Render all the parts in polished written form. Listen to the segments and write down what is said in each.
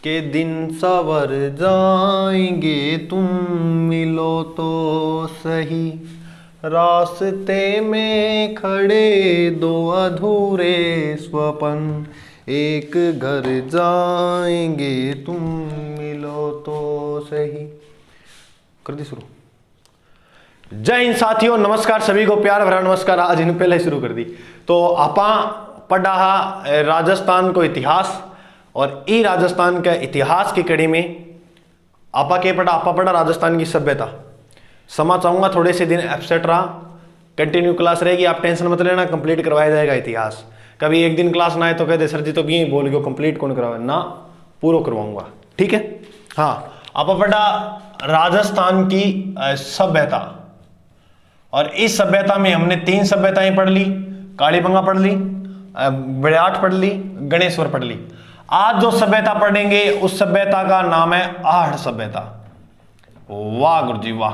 के दिन सवर जाएंगे तुम मिलो तो सही, रास्ते में खड़े दो अधूरे स्वप्न, एक घर जाएंगे तुम मिलो तो सही। कर दी शुरू। जय हिंद साथियों, नमस्कार सभी को, प्यार भरा नमस्कार। आज इन पहले शुरू कर दी तो आपा पढ़ा राजस्थान को इतिहास, और ई राजस्थान का इतिहास की कड़ी में आपा के पढ़ा, आपा पढ़ा राजस्थान की सभ्यता। समा चाहूंगा थोड़े से दिन एब्सेंट रहा, कंटिन्यू क्लास रहेगी, आप टेंशन मत लेना, कंप्लीट करवाया जाएगा इतिहास। कभी एक दिन क्लास ना आए तो कहते सर जी तो भी बोल गए कंप्लीट कौन करवाए ना, पूरा करवाऊंगा, ठीक है। हाँ, आपा पढ़ा राजस्थान की सभ्यता, और इस सभ्यता में हमने 3 सभ्यताएं पढ़ ली, कालीबंगा पढ़ ली, बड़ियाट पढ़ ली, गणेश्वर पढ़ ली। आज जो सभ्यता पढ़ेंगे उस सभ्यता का नाम है आहड़ सभ्यता। वाह गुरुजी वाह,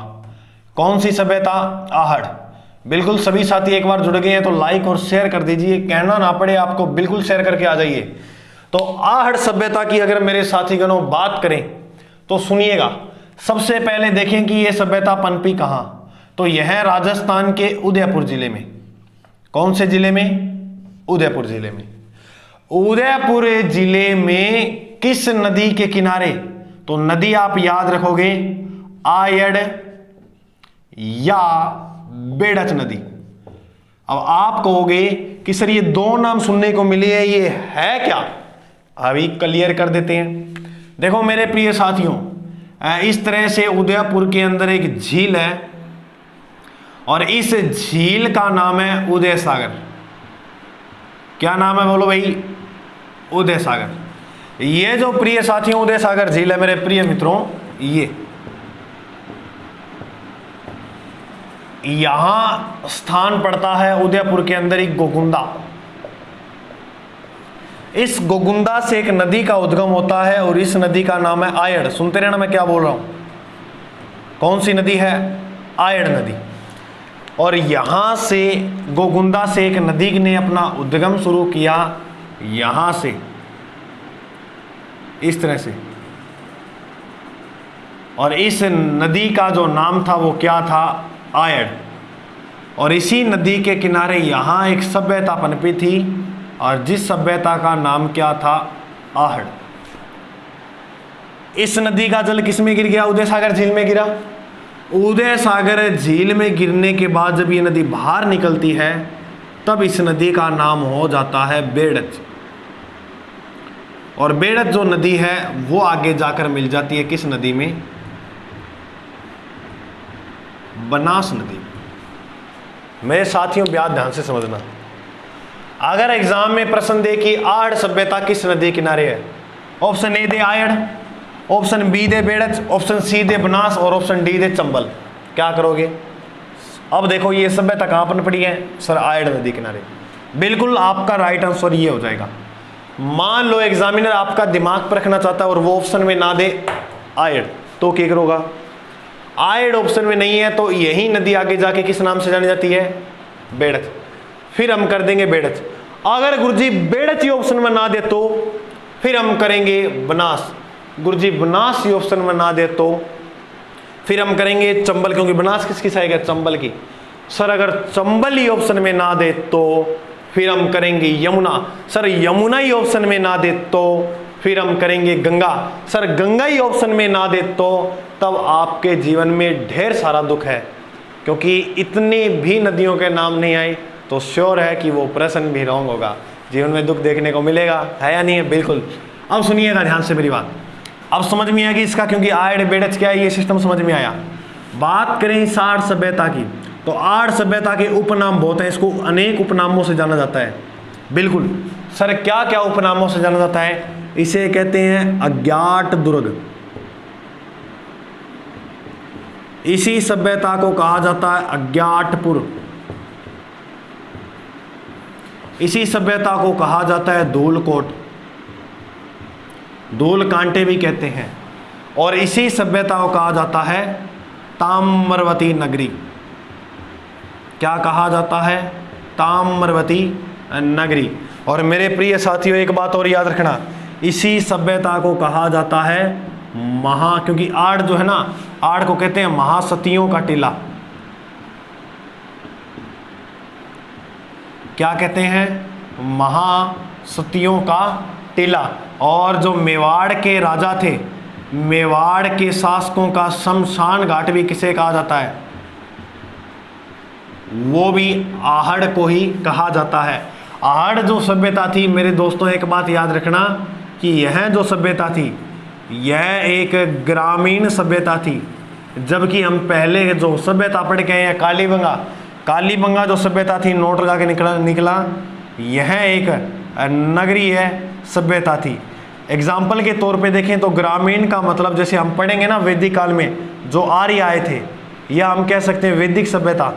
कौन सी सभ्यता? आहड़। बिल्कुल सभी साथी एक बार जुड़ गए हैं तो लाइक और शेयर कर दीजिए, कहना ना पड़े आपको, बिल्कुल शेयर करके आ जाइए। तो आहड़ सभ्यता की अगर मेरे साथीगणों बात करें तो सुनिएगा। सबसे पहले देखें कि यह सभ्यता पनपी कहां, तो यह राजस्थान के उदयपुर जिले में। कौन से जिले में? उदयपुर जिले में। उदयपुर जिले में किस नदी के किनारे? तो नदी आप याद रखोगे आयड़ या बेड़च नदी। अब आप कहोगे कि सर ये 2 नाम सुनने को मिले हैं, ये है क्या? अभी क्लियर कर देते हैं। देखो मेरे प्रिय साथियों, इस तरह से उदयपुर के अंदर एक झील है और इस झील का नाम है उदय सागर। क्या नाम है बोलो भाई? उदय सागर। ये जो प्रिय साथियों उदय सागर झील है मेरे प्रिय मित्रों, ये यहां स्थान पड़ता है उदयपुर के अंदर एक गोगुंदा। इस गोगुंदा से एक नदी का उद्गम होता है और इस नदी का नाम है आयड़। सुनते रहना मैं क्या बोल रहा हूं। कौन सी नदी है? आयड़ नदी। और यहां से गोगुंदा से एक नदी ने अपना उद्गम शुरू किया, यहां से इस तरह से, और इस नदी का जो नाम था वो क्या था? आयड़। और इसी नदी के किनारे यहां एक सभ्यता पनपी थी और जिस सभ्यता का नाम क्या था? आहड़। इस नदी का जल किस में गिर गया? उदय सागर झील में गिरा। उदय सागर झील में गिरने के बाद जब ये नदी बाहर निकलती है तब इस नदी का नाम हो जाता है बेड़च। और बेड़च जो नदी है वो आगे जाकर मिल जाती है किस नदी में? बनास नदी। मेरे साथियों ब्याज ध्यान से समझना, अगर एग्जाम में प्रश्न दे कि आहड़ सभ्यता किस नदी किनारे है, ऑप्शन ए दे आयड़, ऑप्शन बी दे बेड़च, ऑप्शन सी दे बनास और ऑप्शन डी दे चंबल, क्या करोगे? अब देखो ये सभ्यता कहां पर पड़ी है? सर आयड़ नदी किनारे। बिल्कुल आपका राइट आंसर ये हो जाएगा। मान लो एग्जामिनर आपका दिमाग पर रखना चाहता है और वो ऑप्शन में ना दे आयड़, तो क्या करोगा? आयड़ ऑप्शन में नहीं है तो यही नदी आगे जाके किस नाम से जानी जाती है? बेड़च। फिर हम कर देंगे बेड़च। अगर गुरुजी बेड़च ही ऑप्शन में ना दे तो फिर हम करेंगे बनास। गुरुजी बनास ही ऑप्शन में ना दे तो फिर हम करेंगे चंबल, क्योंकि बनास किसकी साइड है? चंबल की। सर अगर चंबल ही ऑप्शन में ना दे तो फिर हम करेंगे यमुना। सर यमुना ही ऑप्शन में ना दे तो फिर हम करेंगे गंगा। सर गंगा ही ऑप्शन में ना दे तो तब आपके जीवन में ढेर सारा दुख है, क्योंकि इतनी भी नदियों के नाम नहीं आए तो श्योर है कि वो प्रश्न भी रॉन्ग होगा, जीवन में दुख देखने को मिलेगा, है या नहीं है? बिल्कुल। अब सुनिएगा ध्यान से मेरी बात, अब समझ में आएगी इसका, क्योंकि आयड़ बेड़च क्या है ये सिस्टम समझ में आया। बात करें साठ सभ्यता की तो आठ सभ्यता के उपनाम बहुत हैं, इसको अनेक उपनामों से जाना जाता है। बिल्कुल सर, क्या क्या उपनामों से जाना जाता है? इसे कहते हैं अज्ञात दुर्ग। इसी सभ्यता को कहा जाता है अज्ञातपुर। इसी सभ्यता को कहा जाता है धूलकोट, धूल कांटे भी कहते हैं। और इसी सभ्यता को कहा जाता है ताम्रवती नगरी। क्या कहा जाता है? ताम्रवती नगरी। और मेरे प्रिय साथियों एक बात और याद रखना, इसी सभ्यता को कहा जाता है क्योंकि आड़ जो है ना, आड़ को कहते हैं महासतियों का टीला। क्या कहते हैं? महासतियों का टीला। और जो मेवाड़ के राजा थे, मेवाड़ के शासकों का शमशान घाट भी किसे कहा जाता है? वो भी आहड़ को ही कहा जाता है। आहड़ जो सभ्यता थी मेरे दोस्तों, एक बात याद रखना कि यह जो सभ्यता थी यह एक ग्रामीण सभ्यता थी, जबकि हम पहले जो सभ्यता पढ़ के आए हैं कालीबंगा, कालीबंगा जो सभ्यता थी, नोट लगा के निकला यह एक नगरीय सभ्यता थी। एग्जाम्पल के तौर पे देखें तो ग्रामीण का मतलब जैसे हम पढ़ेंगे ना वैदिक काल में जो आर्य आए थे, या हम कह सकते हैं वैदिक सभ्यता,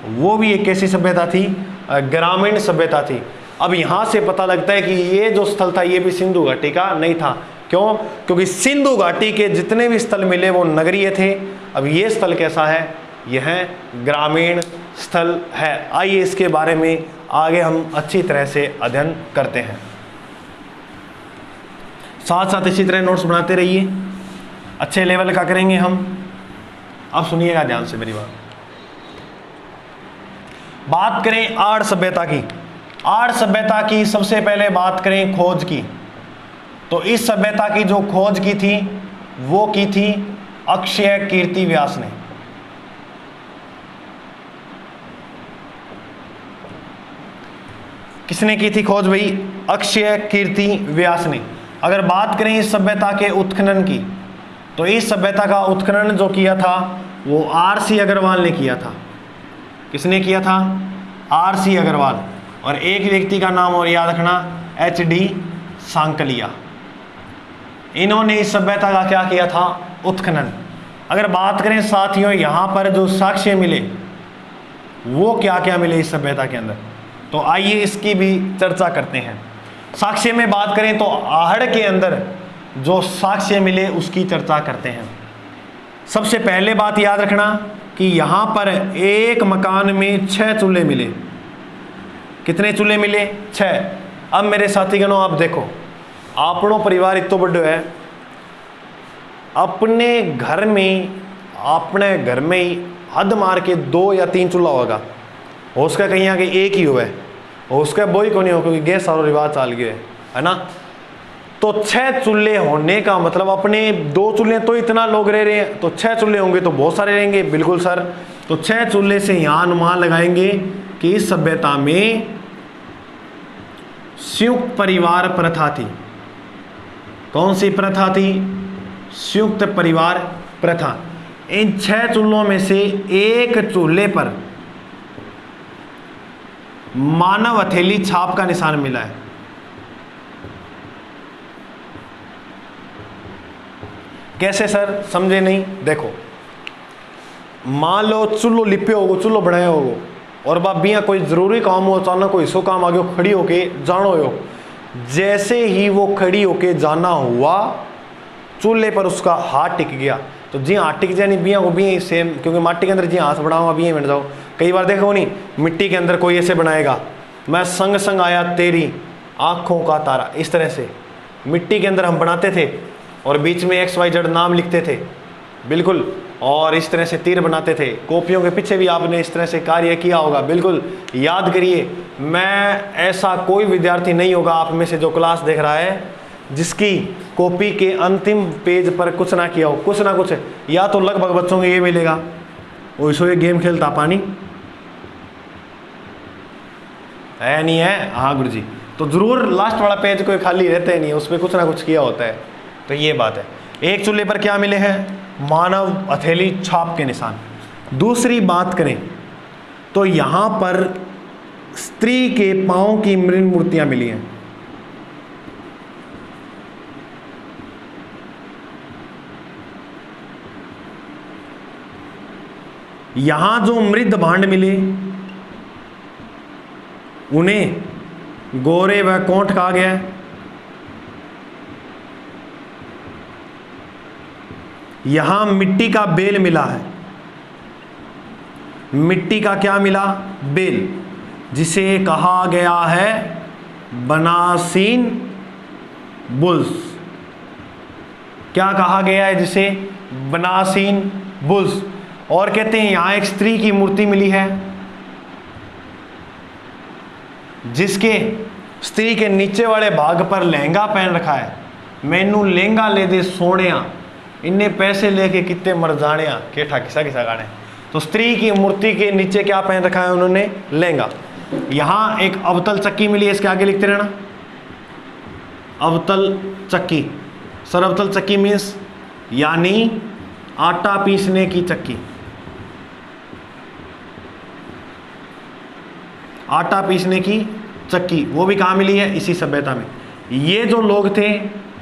वो भी एक कैसी सभ्यता थी? ग्रामीण सभ्यता थी। अब यहाँ से पता लगता है कि ये जो स्थल था ये भी सिंधु घाटी का नहीं था। क्यों? क्योंकि सिंधु घाटी के जितने भी स्थल मिले वो नगरीय थे। अब ये स्थल कैसा है? यह ग्रामीण स्थल है। आइए इसके बारे में आगे हम अच्छी तरह से अध्ययन करते हैं। साथ साथ इसी तरह नोट्स बनाते रहिए, अच्छे लेवल का करेंगे हम। अब सुनिएगा ध्यान से मेरी बात करें आर्य सभ्यता की। आर्य सभ्यता की सबसे पहले बात करें खोज की, तो इस सभ्यता की जो खोज की थी वो की थी अक्षय कीर्ति व्यास ने। किसने की थी खोज भाई? अक्षय कीर्ति व्यास ने। अगर बात करें इस सभ्यता के उत्खनन की, तो इस सभ्यता का उत्खनन जो किया था वो आर.सी. अग्रवाल ने किया था। किसने किया था? आर.सी. अग्रवाल। और एक व्यक्ति का नाम और याद रखना, H.D. सांकलिया। इन्होंने इस सभ्यता का क्या किया था? उत्खनन। अगर बात करें साथियों यहाँ पर जो साक्ष्य मिले वो क्या क्या मिले इस सभ्यता के अंदर, तो आइए इसकी भी चर्चा करते हैं। साक्ष्य में बात करें तो आहड़ के अंदर जो साक्ष्य मिले उसकी चर्चा करते हैं। सबसे पहले बात याद रखना कि यहाँ पर एक मकान में 6 चूल्हे मिले। कितने चूल्हे मिले? 6। अब मेरे साथीगणों आप देखो, आपनो परिवार इतो बड़ो है, अपने घर में ही हद मार के 2 या 3 चूल्हा होगा, हो उसका कहीं आगे एक ही हुआ है, और उसका बोई को नहीं हो क्योंकि गैस सारो रिवाज चाल गया है ना। तो 6 चूल्हे होने का मतलब अपने 2 चूल्हे तो इतना लोग रह रहे हैं, तो 6 चूल्हे होंगे तो बहुत सारे रहेंगे। बिल्कुल सर। तो 6 चूल्हे से यहाँ अनुमान लगाएंगे कि इस सभ्यता में संयुक्त परिवार प्रथा थी। कौन सी प्रथा थी? संयुक्त परिवार प्रथा। इन 6 चूल्हों में से एक चूल्हे पर मानव हथेली छाप का निशान मिला है। कैसे सर? समझे नहीं? देखो, मान लो चूल्हो लिपे होगो, चूल्हो बनाया होगो, और बाबियाँ कोई ज़रूरी काम हो, अचानक कोई सो काम आ गया, खड़ी होके जानो हो। जैसे ही वो खड़ी होके जाना हुआ, चूल्हे पर उसका हाथ टिक गया। तो जी हाथ टिक जाए नहीं, बिया को भी सेम, क्योंकि मिट्टी के अंदर जी हाथ बढ़ाओ अभी बन जाओ। कई बार देखो नहीं, मिट्टी के अंदर कोई ऐसे बनाएगा, मैं संग संग आया तेरी आँखों का तारा, इस तरह से मिट्टी के अंदर हम बनाते थे और बीच में XYZ नाम लिखते थे। बिल्कुल। और इस तरह से तीर बनाते थे। कॉपियों के पीछे भी आपने इस तरह से कार्य किया होगा। बिल्कुल याद करिए। मैं ऐसा कोई विद्यार्थी नहीं होगा आप में से जो क्लास देख रहा है जिसकी कॉपी के अंतिम पेज पर कुछ ना किया हो, कुछ ना कुछ। या तो लगभग बच्चों को ये मिलेगा, वो इसो ये गेम खेलता पानी है नहीं है, हाँ गुरुजी, तो जरूर लास्ट वाला पेज कोई खाली रहता ही नहीं, उस पर कुछ ना कुछ किया होता है। तो ये बात है। एक चूल्हे पर क्या मिले हैं? मानव हथेली छाप के निशान। दूसरी बात करें तो यहां पर स्त्री के पांव की मृण मूर्तियां मिली हैं। यहां जो मृद भांड मिले उन्हें गोरे व कोंठ कहा गया है। यहां मिट्टी का बेल मिला है। मिट्टी का क्या मिला? बेल, जिसे कहा गया है बनासीन बुल्स। क्या कहा गया है जिसे? बनासीन बुल्स। और कहते हैं यहां एक स्त्री की मूर्ति मिली है जिसके स्त्री के नीचे वाले भाग पर लहंगा पहन रखा है। मैनू लहंगा ले दे सोनिया, इन्ने पैसे लेके कितने मर जाने, केठा किसा किसा गाने। तो स्त्री की मूर्ति के नीचे क्या पहन रखा है उन्होंने? लहंगा। यहां एक अवतल चक्की मिली है, इसके आगे लिखते रहना, अवतल चक्की। सर अवतल चक्की मीन्स यानी आटा पीसने की चक्की, आटा पीसने की चक्की। वो भी कहाँ मिली है? इसी सभ्यता में। ये जो लोग थे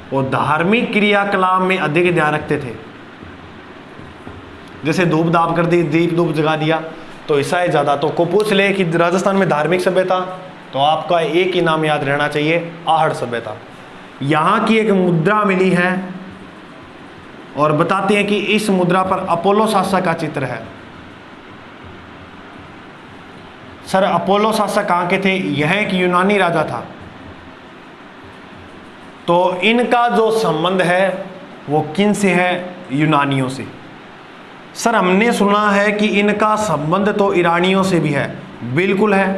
वो धार्मिक क्रियाकलाप में अधिक ध्यान रखते थे। जैसे धूप दाप कर दी, दीप धूप जगा दिया, तो ऐसा है ज़्यादा। तो को पूछ ले कि राजस्थान में धार्मिक सभ्यता, तो आपका एक ही नाम याद रहना चाहिए, आहड़ सभ्यता। यहाँ की एक मुद्रा मिली है और बताते हैं कि इस मुद्रा पर अपोलो शासक का चित्र है। सर अपोलो शासक कहाँ के थे? यह एक यूनानी राजा था। तो इनका जो संबंध है वो किन से है? यूनानियों से। सर हमने सुना है कि इनका संबंध तो ईरानियों से भी है। बिल्कुल है।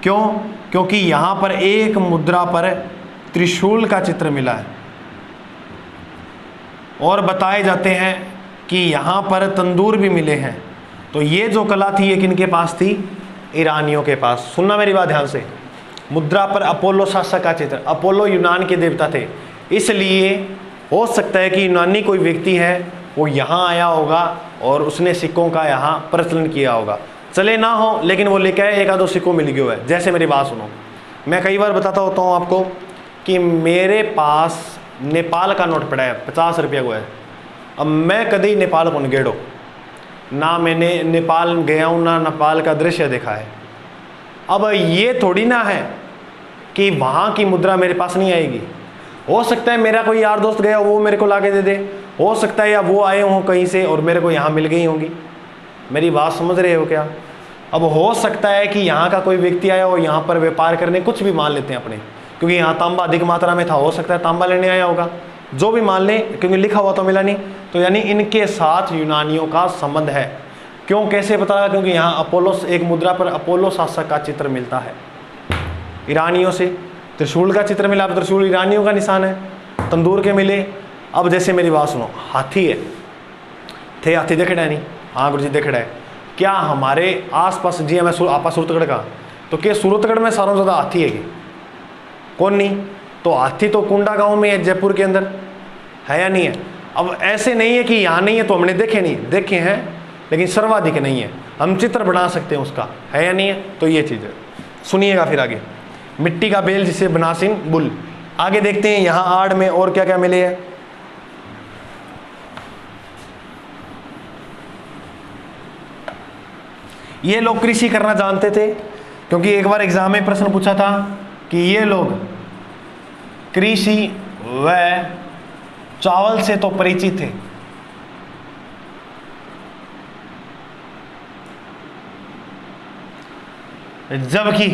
क्यों? क्योंकि यहाँ पर एक मुद्रा पर त्रिशूल का चित्र मिला है और बताए जाते हैं कि यहाँ पर तंदूर भी मिले हैं। तो ये जो कला थी ये किनके पास थी? ईरानियों के पास। सुनना मेरी बात ध्यान से। मुद्रा पर अपोलो शासक का चित्र, अपोलो यूनान के देवता थे, इसलिए हो सकता है कि यूनानी कोई व्यक्ति है वो यहाँ आया होगा और उसने सिक्कों का यहाँ प्रचलन किया होगा। चले ना हो लेकिन वो लेके आए, एक आधो सिक्को मिल गया है। जैसे मेरी बात सुनो, मैं कई बार बताता होता हूँ आपको कि मेरे पास नेपाल का नोट पड़ा है 50 रुपया को है। अब मैं कभी नेपाल को नहीं गेड़ो, ना मैंने नेपाल गया हूँ ना नेपाल का दृश्य देखा है। अब ये थोड़ी ना है कि वहाँ की मुद्रा मेरे पास नहीं आएगी। हो सकता है मेरा कोई यार दोस्त गया वो मेरे को लाके दे दे, हो सकता है या वो आए हों कहीं से और मेरे को यहाँ मिल गई होंगी। मेरी बात समझ रहे हो क्या? अब हो सकता है कि यहाँ का कोई व्यक्ति आया हो यहाँ पर व्यापार करने, कुछ भी मान लेते हैं अपने, क्योंकि यहाँ तांबा अधिक मात्रा में था, हो सकता है तांबा लेने आया होगा, जो भी मान लें, क्योंकि लिखा हुआ तो मिला नहीं। तो यानी इनके साथ यूनानियों का संबंध है। क्यों, कैसे पता लगा? क्योंकि यहाँ अपोलो, एक मुद्रा पर अपोलो शासक का चित्र मिलता है ईरानियों से। त्रिशूल का चित्र मिला, त्रिशूल ईरानियों का निशान है। तंदूर के मिले। अब जैसे मेरी बात सुनो, हाथी है, थे हाथी देखे नहीं? हाँ गुरु जी देखे है। क्या हमारे आसपास जी मैं आपा सूरतगढ़ का, तो क्या सूरतगढ़ में सारों ज़्यादा हाथी है कि कौन नहीं? तो हाथी तो कुंडा गांव में है, जयपुर के अंदर है या नहीं है? अब ऐसे नहीं है कि यहाँ नहीं है तो हमने देखे नहीं, देखे हैं लेकिन सर्वाधिक नहीं है। हम चित्र बना सकते हैं उसका, है या नहीं है? तो ये चीज़ है। सुनिएगा फिर आगे, मिट्टी का बेल जिसे बनासिन बुल। आगे देखते हैं यहाँ आड़ में और क्या क्या मिले हैं। ये लोग कृषि करना जानते थे, क्योंकि एक बार एग्जाम में प्रश्न पूछा था कि ये लोग कृषि व चावल से तो परिचित थे। जबकि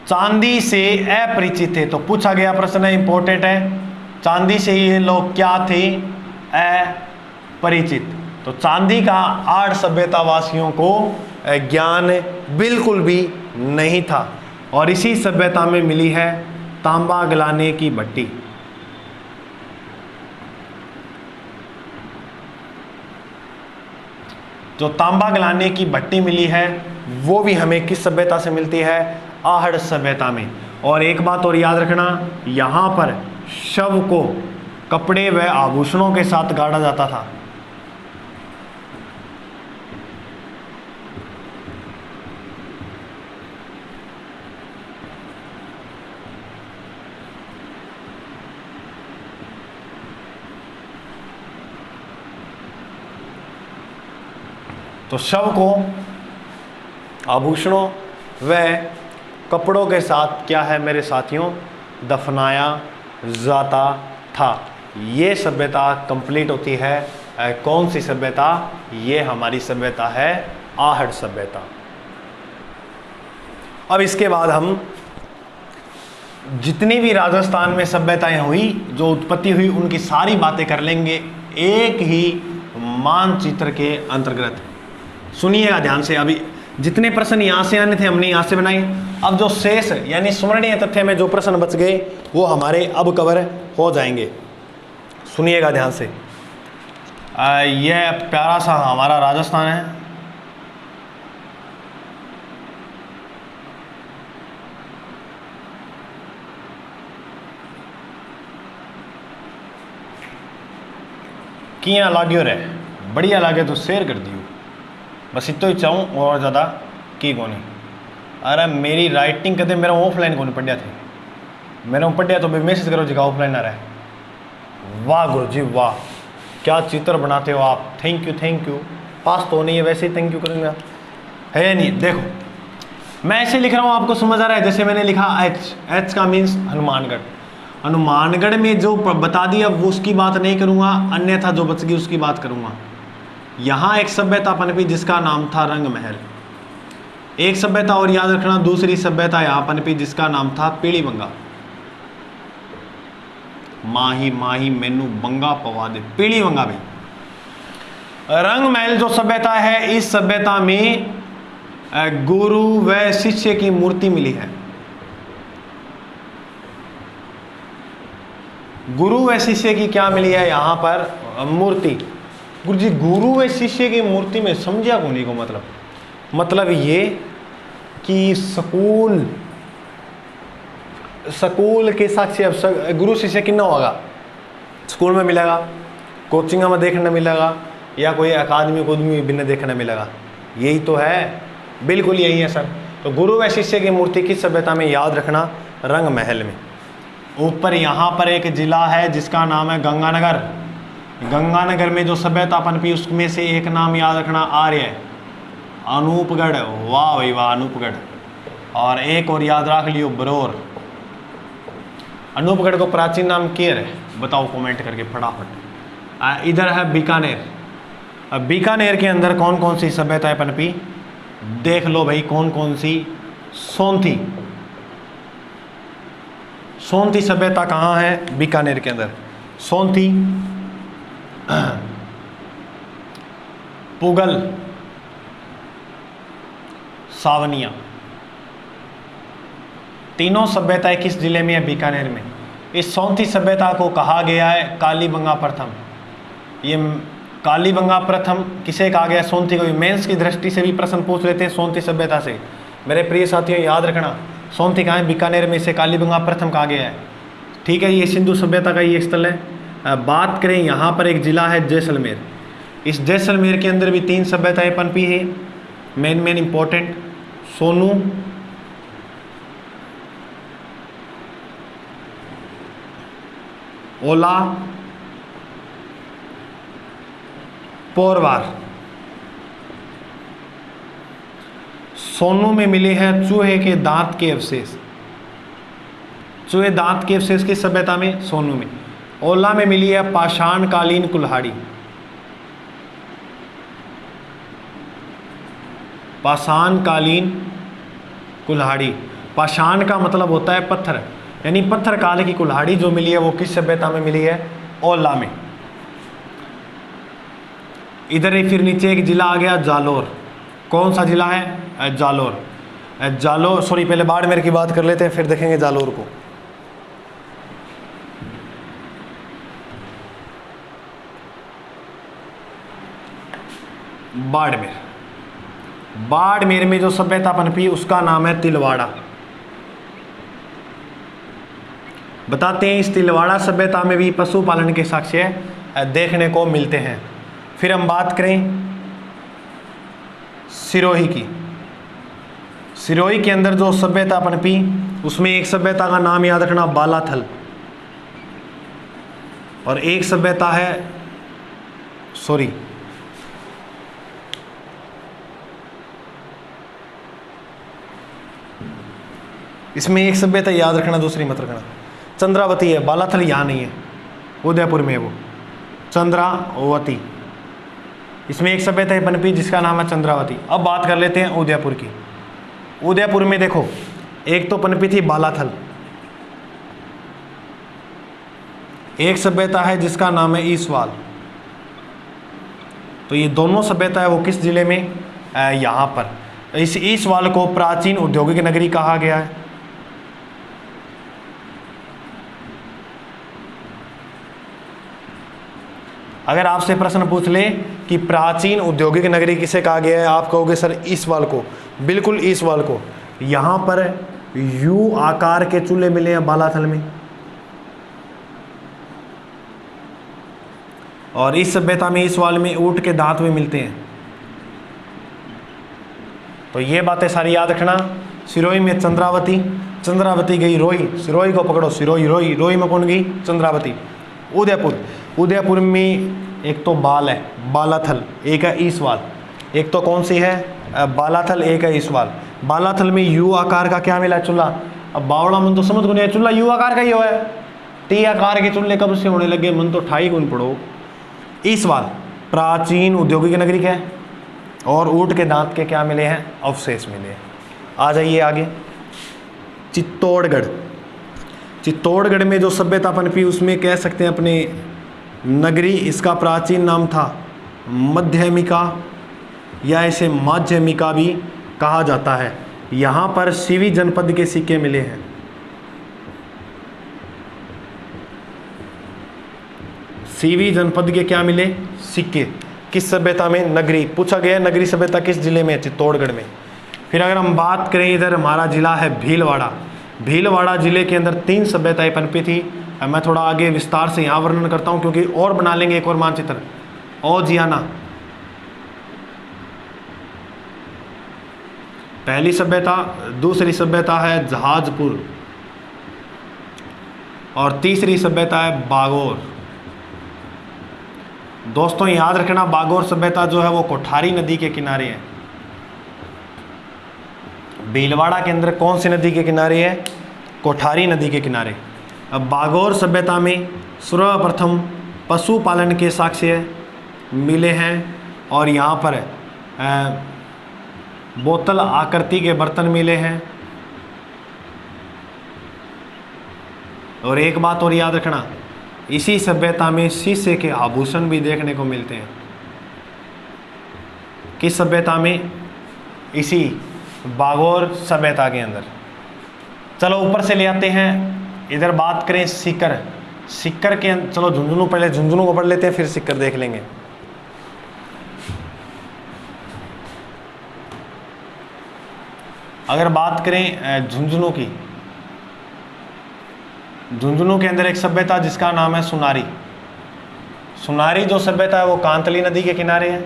चांदी से अपरिचित थे। तो पूछा गया प्रश्न है, इंपॉर्टेंट है, चांदी से ये लोग क्या थे? अपरिचित। तो चांदी का आड़ सभ्यता वासियों को ज्ञान बिल्कुल भी नहीं था। और इसी सभ्यता में मिली है तांबा गलाने की भट्टी। जो तांबा गलाने की भट्टी मिली है वो भी हमें किस सभ्यता से मिलती है? आहड़ सभ्यता में। और एक बात और याद रखना, यहाँ पर शव को कपड़े व आभूषणों के साथ गाड़ा जाता था। तो शव को आभूषणों व कपड़ों के साथ क्या है मेरे साथियों? दफनाया जाता था। ये सभ्यता कंप्लीट होती है कौन सी सभ्यता? ये हमारी सभ्यता है आहड़ सभ्यता। अब इसके बाद हम जितनी भी राजस्थान में सभ्यताएं हुई, जो उत्पत्ति हुई, उनकी सारी बातें कर लेंगे एक ही मानचित्र के अंतर्गत। सुनिएगा ध्यान से। अभी जितने प्रश्न यहाँ से आने थे हमने यहाँ से बनाए। अब जो शेष यानी स्मरणीय तथ्य में जो प्रश्न बच गए वो हमारे अब कवर हो जाएंगे। सुनिएगा ध्यान से। यह प्यारा सा हमारा राजस्थान है। किया लाग्यो रे, बढ़िया लागे तो शेयर कर दियो, बस इतो ही चाहूँ और ज़्यादा की को नहीं। अरे मेरी राइटिंग कदे मेरा ऑफलाइन को नहीं पढ़िया थे, मेरा पढ़िया तो मैसेज करो जगह ऑफलाइन आ रहा है। वाह गुरु जी वाह, क्या चित्र बनाते हो आप, थैंक यू थैंक यू। पास तो नहीं है वैसे ही थैंक यू करूँगा, है नहीं। देखो मैं ऐसे लिख रहा हूँ, आपको समझ आ रहा है। जैसे मैंने लिखा एच का मीन्स हनुमानगढ़। हनुमानगढ़ में जो बता दिया वो उसकी बात नहीं करूँगा, अन्यथा जो बच गई उसकी बात करूँगा। यहाँ एक सभ्यता पनपी जिसका नाम था रंग महल। एक सभ्यता और याद रखना, दूसरी सभ्यता यहाँ पनपी जिसका नाम था पीली बंगा। माही माही मैनू बंगा पवा दे, पीली बंगा भाई। रंग महल जो सभ्यता है, इस सभ्यता में गुरु व शिष्य की मूर्ति मिली है। गुरु व शिष्य की क्या मिली है यहाँ पर? मूर्ति। गुरु जी गुरु व शिष्य की मूर्ति में समझा कोनी को मतलब ये कि स्कूल के साक्षी अब गुरु शिष्य कितना होगा? स्कूल में मिलेगा, कोचिंग में देखने मिलेगा, या कोई अकादमी को भी देखने मिलेगा। यही तो है, बिल्कुल यही है सर। तो गुरु व शिष्य की मूर्ति किस सभ्यता में? याद रखना, रंग महल में। ऊपर यहाँ पर एक जिला है जिसका नाम है गंगानगर। गंगानगर में जो सभ्यता पनपी उसमें से एक नाम याद रखना, आर्य, अनूपगढ़। वाह भाई वाह, अनूपगढ़। और एक और याद रख लियो, बरौर। अनूपगढ़ को प्राचीन नाम क्या है बताओ कमेंट करके फटाफट। इधर है बीकानेर। अब बीकानेर के अंदर कौन कौन सी सभ्यताएं पनपी देख लो भाई, कौन कौन सी? सोंथी। सोंथी सभ्यता कहाँ है? बीकानेर के अंदर। सोंथी, पुगल, सावनिया, तीनों सभ्यताएं किस जिले में है? बीकानेर में। इस सोंथी सभ्यता को कहा गया है कालीबंगा प्रथम। ये कालीबंगा प्रथम किसे कहा गया? सोंथी को। मेंस की दृष्टि से भी प्रश्न पूछ लेते हैं सोंथी सभ्यता से। मेरे प्रिय साथियों याद रखना, सोंथी कहाँ है? बीकानेर में। इसे कालीबंगा प्रथम कहा गया है। ठीक है, ये सिंधु सभ्यता का ये स्थल है। बात करें यहाँ पर एक जिला है जैसलमेर। इस जैसलमेर के अंदर भी तीन सभ्यताएं पनपी है, मेन इंपॉर्टेंट। सोनू, ओला, पोरवार। सोनू में मिले हैं चूहे के दांत के अवशेष। चूहे दांत के अवशेष की सभ्यता में? सोनू में। ओला में मिली है पाषाण कालीन कुल्हाड़ी। पाषाण कालीन कुल्हाड़ी। पाषाण का मतलब होता है पत्थर, यानी पत्थर काल की कुल्हाड़ी जो मिली है वो किस सभ्यता में मिली है? ओला में। इधर ही फिर नीचे एक जिला आ गया जालोर। कौन सा जिला है? जालोर। जालोर सॉरी, पहले बाड़मेर की बात कर लेते हैं फिर देखेंगे जालोर को। बाड़मेर। बाड़मेर में जो सभ्यता पनपी उसका नाम है तिलवाड़ा। बताते हैं इस तिलवाड़ा सभ्यता में भी पशुपालन के साक्ष्य देखने को मिलते हैं। फिर हम बात करें सिरोही की। सिरोही के अंदर जो सभ्यता पनपी उसमें एक सभ्यता का नाम याद रखना, बालाथल। और एक सभ्यता है सॉरी इसमें एक सभ्यता याद रखना, दूसरी मत रखना। चंद्रावती है, बालाथल यहाँ नहीं है, उदयपुर में है वो, चंद्रावती। इसमें एक सभ्यता है पनपी जिसका नाम है चंद्रावती। अब बात कर लेते हैं उदयपुर की। उदयपुर में देखो एक तो पनपी थी बालाथल, एक सभ्यता है जिसका नाम है ईसवाल। तो ये दोनों सभ्यता है वो किस जिले में, यहाँ पर। इस ईसवाल को प्राचीन औद्योगिक नगरी कहा गया है। अगर आपसे प्रश्न पूछ ले कि प्राचीन औद्योगिक नगरी किसे कहा गया है, आप कहोगे सर ईसवाल को। बिल्कुल ईसवाल को। यहाँ पर यू आकार के चूल्हे मिले हैं बालाथल में, और इस सभ्यता में ईसवाल में ऊंट के दांत भी मिलते हैं। तो ये बातें सारी याद रखना। सिरोही में चंद्रावती, चंद्रावती गई रोही, सिरोही को पकड़ो, सिरोही रोही, रोही में कौन गई, चंद्रावती। उदयपुर, उदयपुर में एक तो बाल है बालाथल, एक है ईसवाल। एक तो कौन सी है, बालाथल, एक है ईसवाल। बालाथल में यू आकार का क्या मिला, चूल्हा। अब बावड़ा मन तो समझ को नहीं, चूल्हा यू आकार का ही हुआ है। टी आकार के चूल्हे कब से होने लगे, मन तो ठाई गुण पड़ो। ईसवाल प्राचीन औद्योगिक नगरी क्या है, और ऊंट के दांत के क्या मिले हैं, अवशेष मिले हैं। आ जाइए आगे। चित्तौड़गढ़, चित्तौड़गढ़ में जो सभ्यता पनपी उसमें कह सकते हैं अपने नगरी, इसका प्राचीन नाम था मध्यमिका, या इसे माध्यमिका भी कहा जाता है। यहाँ पर सीवी जनपद के सिक्के मिले हैं। सीवी जनपद के क्या मिले, सिक्के। किस सभ्यता में, नगरी। पूछा गया नगरी सभ्यता किस जिले में, चित्तौड़गढ़ में। फिर अगर हम बात करें, इधर हमारा जिला है भीलवाड़ा। भीलवाड़ा जिले के अंदर 3 सभ्यताएं पनपी थी। मैं थोड़ा आगे विस्तार से यहाँ वर्णन करता हूँ, क्योंकि और बना लेंगे एक और मानचित्र। औजियाना पहली सभ्यता, दूसरी सभ्यता है जहाजपुर, और तीसरी सभ्यता है बागोर। दोस्तों याद रखना, बागोर सभ्यता जो है वो कोठारी नदी के किनारे है। भीलवाड़ा के अंदर कौन सी नदी के किनारे है, कोठारी नदी के किनारे। अब बागोर सभ्यता में सर्वप्रथम पशुपालन के साक्ष्य मिले हैं, और यहाँ पर बोतल आकृति के बर्तन मिले हैं। और एक बात और याद रखना, इसी सभ्यता में शीशे के आभूषण भी देखने को मिलते हैं। किस सभ्यता में, इसी बागोर सभ्यता के अंदर। चलो ऊपर से ले आते हैं। इधर बात करें सीकर, सीकर के चलो झुंझुनू, पहले झुंझुनू को पढ़ लेते हैं, फिर सीकर देख लेंगे। अगर बात करें झुंझुनू की, झुंझुनू के अंदर एक सभ्यता जिसका नाम है सुनारी। सुनारी जो सभ्यता है वो कांतली नदी के किनारे है।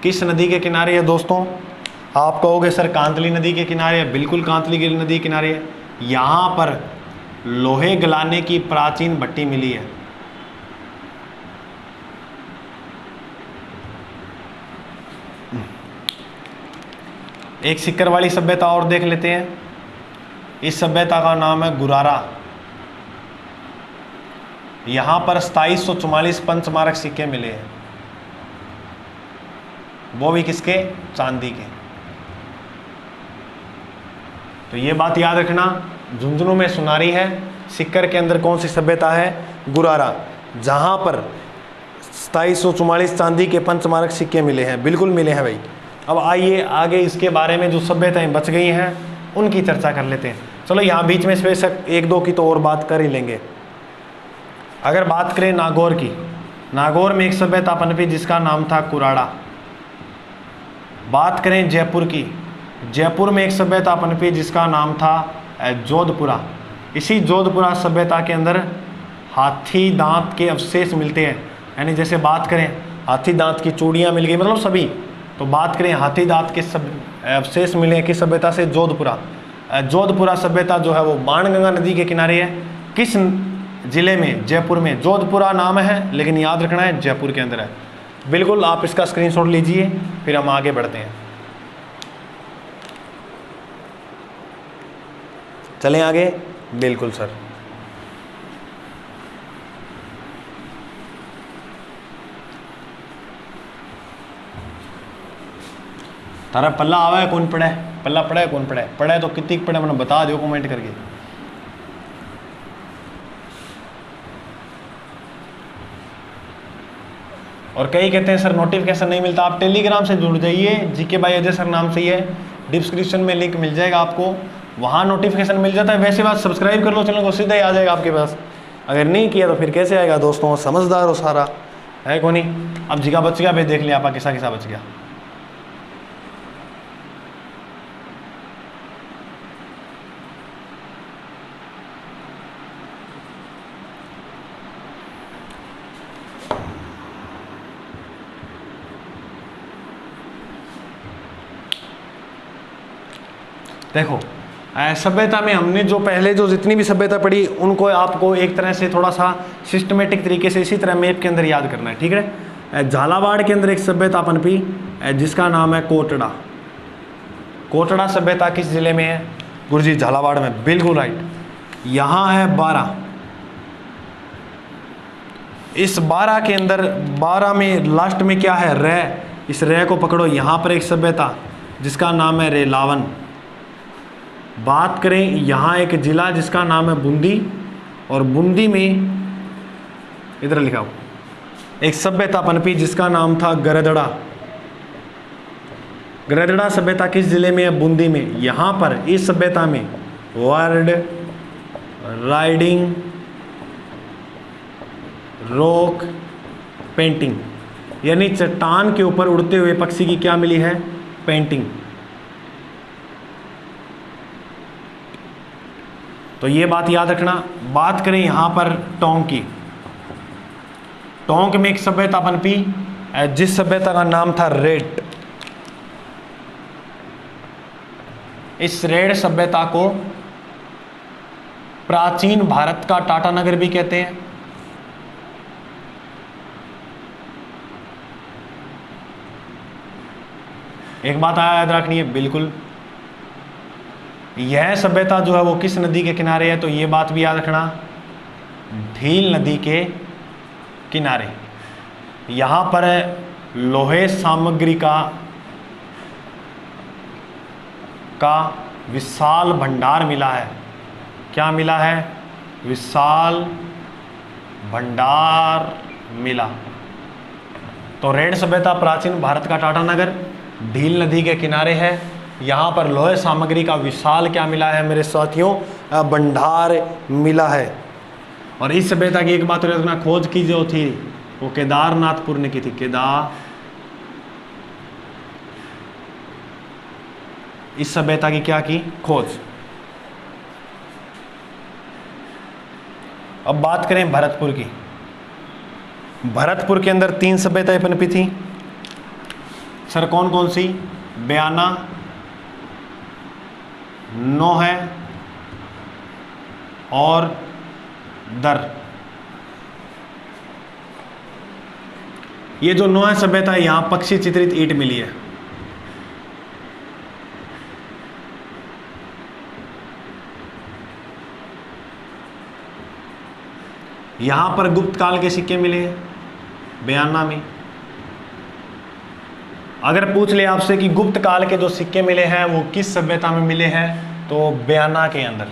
किस नदी के किनारे है दोस्तों, आप कहोगे सर कांतली नदी के किनारे है। बिल्कुल कांतली नदी के किनारे है। यहाँ पर लोहे गलाने की प्राचीन भट्टी मिली है। एक सिक्कर वाली सभ्यता और देख लेते हैं। इस सभ्यता का नाम है गुरारा। यहाँ पर 2744 पंचमारक सिक्के मिले हैं, वो भी किसके, चांदी के। तो ये बात याद रखना, झुंझुनू में सुनारी है, सिक्कर के अंदर कौन सी सभ्यता है, गुरारा, जहाँ पर 2744 चांदी के पंचमारक सिक्के मिले हैं। बिल्कुल मिले हैं भाई। अब आइए आगे इसके बारे में जो सभ्यताएं बच गई हैं उनकी चर्चा कर लेते हैं। चलो यहाँ बीच में बेशक 1-2 की तो और बात कर ही लेंगे। अगर बात करें नागौर की, नागौर में एक सभ्यता पनपी जिसका नाम था कुराड़ा। बात करें जयपुर की, जयपुर में एक सभ्यता पनपी जिसका नाम था जोधपुरा। इसी जोधपुरा सभ्यता के अंदर हाथी दांत के अवशेष मिलते हैं। यानी जैसे बात करें हाथी दांत की चूड़ियाँ मिल गई, मतलब सभी। तो बात करें हाथी दांत के अवशेष मिले किस सभ्यता से, जोधपुरा। जोधपुरा सभ्यता जो है वो बाणगंगा नदी के किनारे है। किस जिले में, जयपुर में। जोधपुरा नाम है लेकिन याद रखना है जयपुर के अंदर है। बिल्कुल आप इसका स्क्रीनशॉट लीजिए, फिर हम आगे बढ़ते हैं। चलें आगे। बिल्कुल सर। तारा पल्ला आवा है, कौन पढ़ा है, पल्ला पढ़ा है, कौन पढ़ा है, पढ़ा है तो कितनी पढ़ा, मैंने बता दो कमेंट करके। और कई कहते हैं सर नोटिफिकेशन नहीं मिलता। आप टेलीग्राम से जुड़ जाइए, जीके बाई अजय सर नाम से ही है, डिस्क्रिप्शन में लिंक मिल जाएगा आपको, वहाँ नोटिफिकेशन मिल जाता है। वैसे बात सब्सक्राइब कर लो चैनल को, सीधा ही आ जाएगा आपके पास। अगर नहीं किया तो फिर कैसे आएगा दोस्तों, समझदार हो सारा है कौन नहीं। अब जिका बच गया भाई, देख लिया आप किसा किसा बच गया। देखो सभ्यता में हमने जो पहले जो जितनी भी सभ्यता पढ़ी उनको आपको एक तरह से थोड़ा सा सिस्टमेटिक तरीके से इसी तरह मैप के अंदर याद करना है, ठीक है। झालावाड़ के अंदर एक सभ्यता पनपी जिसका नाम है कोटड़ा। कोटड़ा सभ्यता किस जिले में है गुरुजी? झालावाड़ में, बिल्कुल राइट। यहाँ है 12, इस 12 के अंदर 12 में लास्ट में क्या है? रे। इस रे को पकड़ो, यहाँ पर एक सभ्यता जिसका नाम है रेलावन। बात करें यहाँ एक जिला जिसका नाम है बूंदी, और बूंदी में इधर लिखा हो एक सभ्यता पनपी जिसका नाम था गरदड़ा। गरदड़ा सभ्यता किस जिले में है? बूंदी में। यहाँ पर इस सभ्यता में वर्ड राइडिंग रॉक पेंटिंग, यानी चट्टान के ऊपर उड़ते हुए पक्षी की क्या मिली है? पेंटिंग। तो ये बात याद रखना। बात करें यहाँ पर टोंक की, टोंक में एक सभ्यता पनपी जिस सभ्यता का नाम था रेड। इस रेड सभ्यता को प्राचीन भारत का टाटा नगर भी कहते हैं। एक बात याद रखनी है, बिल्कुल यह सभ्यता जो है वो किस नदी के किनारे है? तो ये बात भी याद रखना, ढील नदी के किनारे। यहाँ पर लोहे सामग्री का विशाल भंडार मिला है। क्या मिला है? विशाल भंडार मिला। तो रेड सभ्यता प्राचीन भारत का टाटा नगर, ढील नदी के किनारे है। यहाँ पर लोहे सामग्री का विशाल क्या मिला है मेरे साथियों? भंडार मिला है। और इस सभ्यता की एक बात रखना, खोज की जो थी वो केदारनाथपुर ने की थी। इस सभ्यता की क्या की? खोज। अब बात करें भरतपुर की। भरतपुर के अंदर 3 सभ्यताएं पनपी थी सर, कौन कौन सी? बयाना, नोह और दर। ये जो नोह सभ्यता है यहां पक्षी चित्रित ईंट मिली है। यहां पर गुप्त काल के सिक्के मिले हैं बयाना में। अगर पूछ ले आपसे कि गुप्त काल के जो सिक्के मिले हैं वो किस सभ्यता में मिले हैं, तो बयाना के अंदर।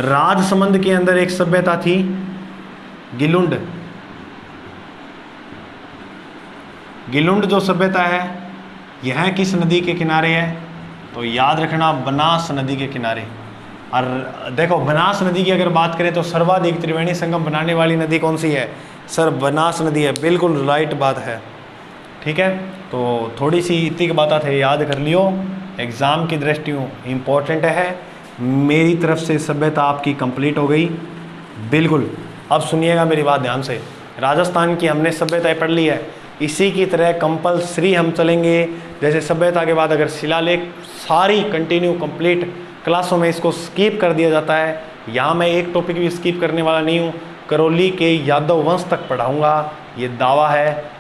राजसमंद के अंदर एक सभ्यता थी गिलुंड। गिलुंड जो सभ्यता है यह किस नदी के किनारे है? तो याद रखना, बनास नदी के किनारे। और देखो बनास नदी की अगर बात करें तो सर्वाधिक त्रिवेणी संगम बनाने वाली नदी कौन सी है? सर बनास नदी है, बिल्कुल राइट बात है, ठीक है। तो थोड़ी सी इतनी की बात थे, याद कर लियो, एग्ज़ाम की दृष्टियों इम्पोर्टेंट है। मेरी तरफ से सभ्यता आपकी कंप्लीट हो गई, बिल्कुल। अब सुनिएगा मेरी बात ध्यान से। राजस्थान की हमने सभ्यताएं पढ़ ली है, इसी की तरह कंपलसरी हम चलेंगे। जैसे सभ्यता के बाद अगर शिलालेख सारी कंटिन्यू कंप्लीट क्लासों में इसको स्किप कर दिया जाता है, यहाँ मैं एक टॉपिक भी स्किप करने वाला नहीं हूँ। करौली के यादव वंश तक पढ़ाऊँगा, ये दावा है।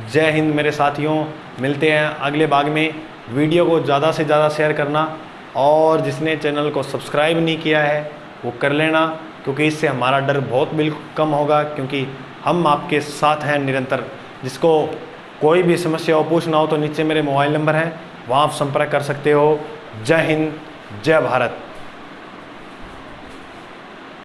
जय हिंद मेरे साथियों, मिलते हैं अगले भाग में। वीडियो को ज़्यादा से ज़्यादा शेयर करना, और जिसने चैनल को सब्सक्राइब नहीं किया है वो कर लेना, क्योंकि इससे हमारा डर बहुत बिल्कुल कम होगा, क्योंकि हम आपके साथ हैं निरंतर। जिसको कोई भी समस्या हो, पूछना हो, तो नीचे मेरे मोबाइल नंबर है, वहाँ आप संपर्क कर सकते हो। जय हिंद, जय भारत।